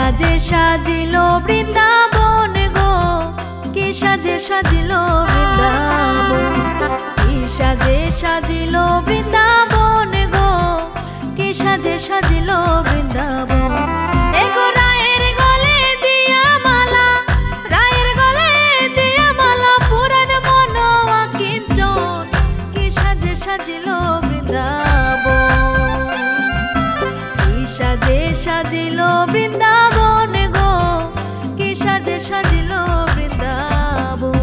সাজে সাজিল বৃন্দাবন গো, কি সাজে সাজিল বৃন্দাবন, কি সাজে সাজিল বৃন্দাবন গো, কি সাজে সাজিল বৃন্দাবন। এগো রায়ের গলে দিয়া মালা, রায়ের গলে দিয়া মালা, পুরাণ মনোয়া কিঞ্চন, কি সাজে সাজিল বৃন্দাবন, কি সাজে সাজিল বৃন্দাবন গো, কি সাজে সাজিল বৃন্দাবন।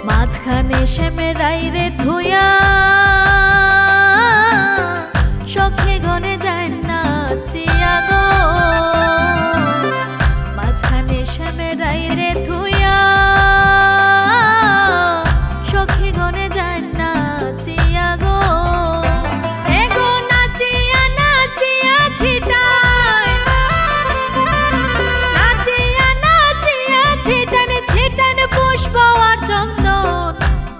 মাঝখানে শ্যামের রাইরে ধুয়া, সখে গনে যায় নাচিয়া গো, মাঝখানে শ্যামের রাইরে ধুয়া, সখে গনে যায় নাচিয়া গো। এগো নাচিয়া নাচিয়া ছিটায়, নাচিয়া নাচিয়া ছিটান ছিটান পুষ্প আর চন্দন,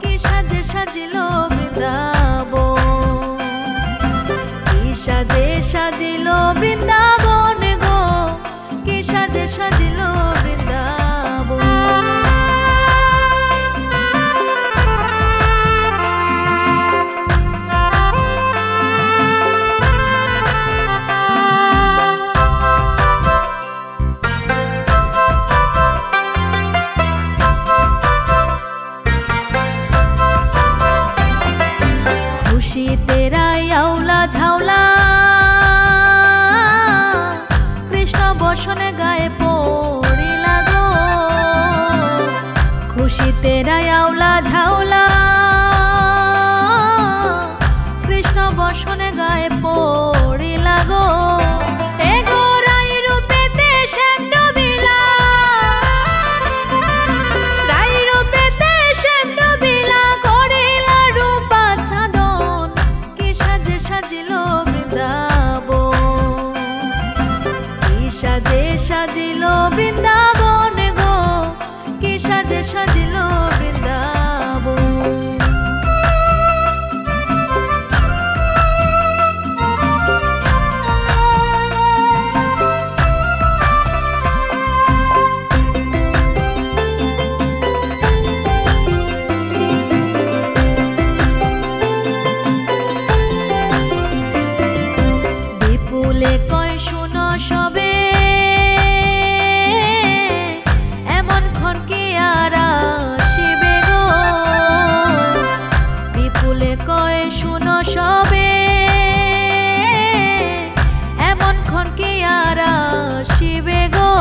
কি সাজে সাজিল বৃন্দাবন, কি সাজে সাজিল বৃন্দাবন গো, কি সাজে সাজিল বৃন্দাবন। খুশিতে রায়াউলা ঝাউলা, কৃষ্ণ বসনে গায়ে পড়িলা গো, খুশিতে রায়াউলা ঝাউলা, কৃষ্ণ বসনে গায়ে পড়িলা গো। এগো রাই রূপেতে শ্যাম ডুবিলা, রাই রূপেতে শ্যাম ডুবিলা, করিলা রূপা চাঁদন, কি সাজে সাজিল বৃন্দাবন, কি সাজে সাজিল বৃন্দাবন গো, কি সাজে সাজিল বৃন্দাবন। বিপুলে কয় শুনো সবে, এমন ক্ষণ কি আর আসিবে গো, বিপুলে কয় শুনো সবে, এমন ক্ষণ কি আর আসিবে গো।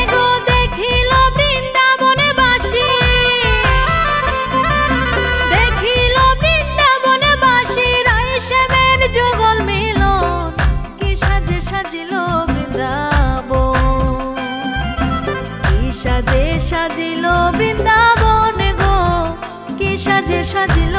এগো দেখিল বৃন্দাবনে বাসি, দেখিল বৃন্দাবনে বাসি, রাই শ্যামের যুগল মিলন, কি সাজে সাজিল বৃন্দাবন, কি সাজে সাজিল বৃন্দাবন গো, কি সাজে সাজিল